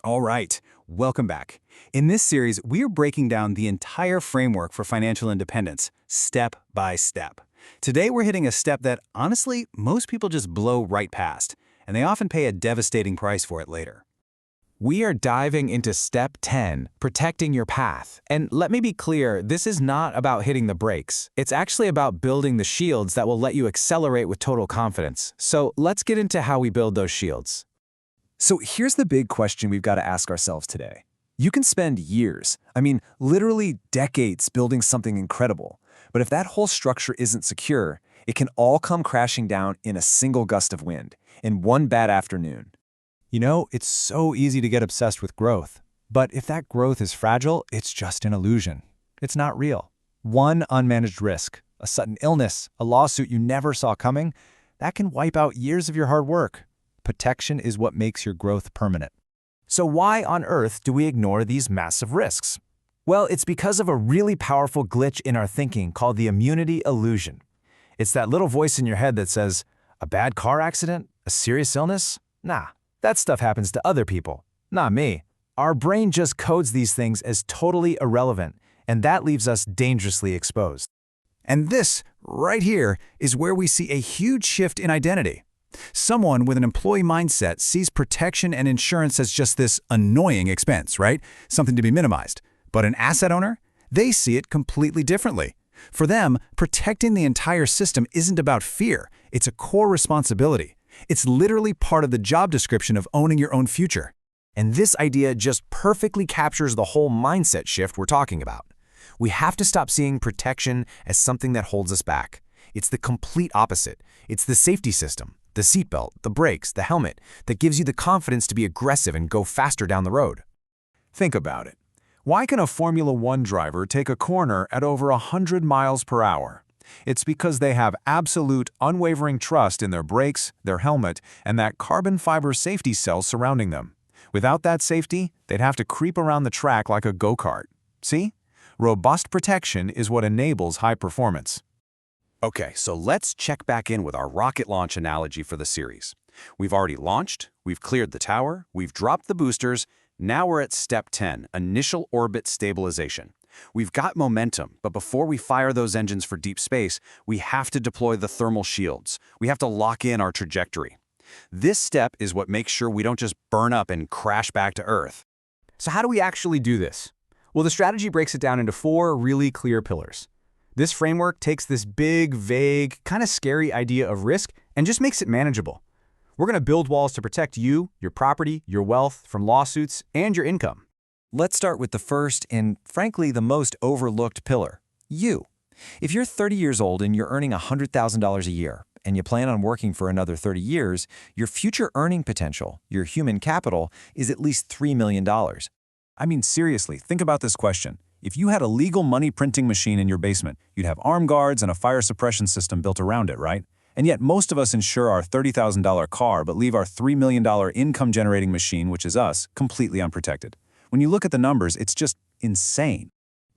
All right, welcome back. In this series, we are breaking down the entire framework for financial independence, step by step. Today, we're hitting a step that, honestly, most people just blow right past, and they often pay a devastating price for it later. We are diving into Step 10, protecting your path. And let me be clear, this is not about hitting the brakes. It's actually about building the shields that will let you accelerate with total confidence. So let's get into how we build those shields. So here's the big question we've got to ask ourselves today. You can spend years, literally decades building something incredible, but if that whole structure isn't secure, it can all come crashing down in a single gust of wind, in one bad afternoon. You know, it's so easy to get obsessed with growth, but if that growth is fragile, it's just an illusion. It's not real. One unmanaged risk, a sudden illness, a lawsuit you never saw coming, that can wipe out years of your hard work. Protection is what makes your growth permanent. So why on earth do we ignore these massive risks? Well, it's because of a really powerful glitch in our thinking called the immunity illusion. It's that little voice in your head that says, a bad car accident? A serious illness? Nah, that stuff happens to other people, not me. Our brain just codes these things as totally irrelevant, and that leaves us dangerously exposed. And this, right here, is where we see a huge shift in identity. Someone with an employee mindset sees protection and insurance as just this annoying expense, right? Something to be minimized. But an asset owner? They see it completely differently. For them, protecting the entire system isn't about fear. It's a core responsibility. It's literally part of the job description of owning your own future. And this idea just perfectly captures the whole mindset shift we're talking about. We have to stop seeing protection as something that holds us back. It's the complete opposite. It's the safety system, the seatbelt, the brakes, the helmet that gives you the confidence to be aggressive and go faster down the road. Think about it. Why can a Formula One driver take a corner at over 100 miles per hour? It's because they have absolute, unwavering trust in their brakes, their helmet, and that carbon fiber safety cell surrounding them. Without that safety, they'd have to creep around the track like a go-kart. See? Robust protection is what enables high performance. Okay, so let's check back in with our rocket launch analogy for the series. We've already launched, we've cleared the tower, we've dropped the boosters. Now we're at Step 10, initial orbit stabilization. We've got momentum, but before we fire those engines for deep space, we have to deploy the thermal shields. We have to lock in our trajectory. This step is what makes sure we don't just burn up and crash back to Earth. So how do we actually do this? Well, the strategy breaks it down into 4 really clear pillars. This framework takes this big, vague, kind of scary idea of risk and just makes it manageable. We're going to build walls to protect you, your property, your wealth from lawsuits, and your income. Let's start with the first and, frankly, the most overlooked pillar, you. If you're 30 years old and you're earning $100,000 a year, and you plan on working for another 30 years, your future earning potential, your human capital, is at least $3 million. Seriously, think about this question. If you had a legal money printing machine in your basement, you'd have armed guards and a fire suppression system built around it, right? And yet most of us insure our $30,000 car but leave our $3 million income-generating machine, which is us, completely unprotected. When you look at the numbers, it's just insane.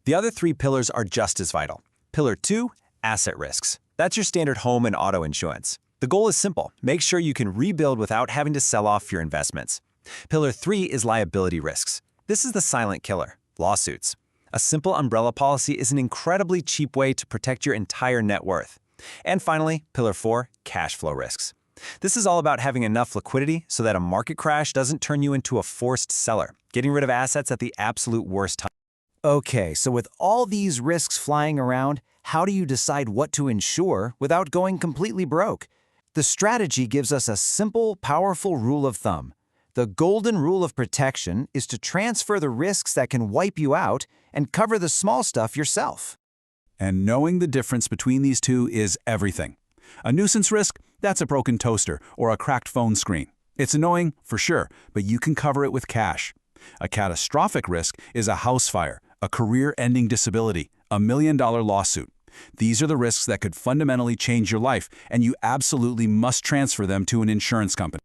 The other 3 pillars are just as vital. Pillar 2, asset risks. That's your standard home and auto insurance. The goal is simple. Make sure you can rebuild without having to sell off your investments. Pillar 3 is liability risks. This is the silent killer, lawsuits. A simple umbrella policy is an incredibly cheap way to protect your entire net worth. And finally, Pillar 4, cash flow risks. This is all about having enough liquidity so that a market crash doesn't turn you into a forced seller, getting rid of assets at the absolute worst time. Okay, so with all these risks flying around, how do you decide what to insure without going completely broke? The strategy gives us a simple, powerful rule of thumb. The golden rule of protection is to transfer the risks that can wipe you out and cover the small stuff yourself. And knowing the difference between these two is everything. A nuisance risk, that's a broken toaster or a cracked phone screen. It's annoying, for sure, but you can cover it with cash. A catastrophic risk is a house fire, a career-ending disability, a $1 million lawsuit. These are the risks that could fundamentally change your life, and you absolutely must transfer them to an insurance company.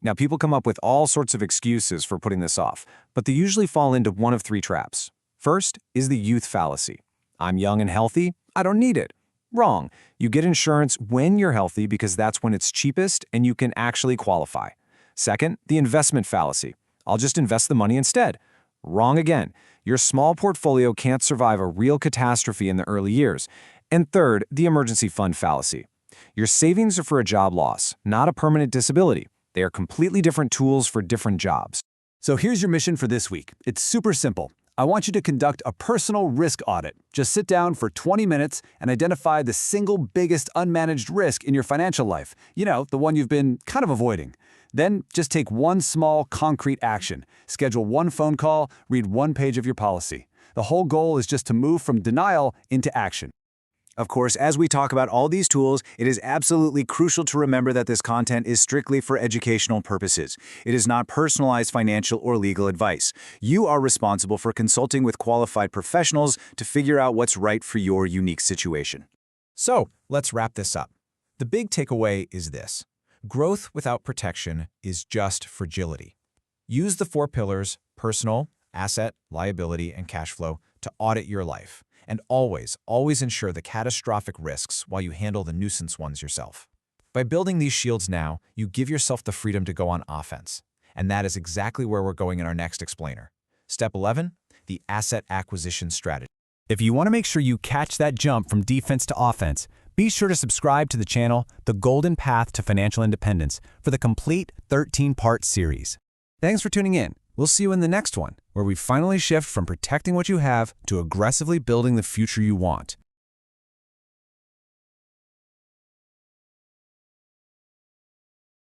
Now, people come up with all sorts of excuses for putting this off, but they usually fall into one of 3 traps. First is the youth fallacy. I'm young and healthy, I don't need it. Wrong. You get insurance when you're healthy because that's when it's cheapest and you can actually qualify. Second, the investment fallacy. I'll just invest the money instead. Wrong again. Your small portfolio can't survive a real catastrophe in the early years. And third, the emergency fund fallacy. Your savings are for a job loss, not a permanent disability. They are completely different tools for different jobs. So here's your mission for this week. It's super simple. I want you to conduct a personal risk audit. Just sit down for 20 minutes and identify the single biggest unmanaged risk in your financial life. You know, the one you've been kind of avoiding. Then just take one small, concrete action. Schedule one phone call, read one page of your policy. The whole goal is just to move from denial into action. Of course, as we talk about all these tools, it is absolutely crucial to remember that this content is strictly for educational purposes. It is not personalized financial or legal advice. You are responsible for consulting with qualified professionals to figure out what's right for your unique situation. So, let's wrap this up. The big takeaway is this. Growth without protection is just fragility. Use the 4 pillars, personal, asset, liability, and cash flow, to audit your life. And always ensure the catastrophic risks while you handle the nuisance ones yourself. By building these shields now, you give yourself the freedom to go on offense. And that is exactly where we're going in our next explainer. Step 11, the asset acquisition strategy. If you want to make sure you catch that jump from defense to offense, be sure to subscribe to the channel, The Golden Path to Financial Independence, for the complete 13-part series. Thanks for tuning in. We'll see you in the next one, where we finally shift from protecting what you have to aggressively building the future you want.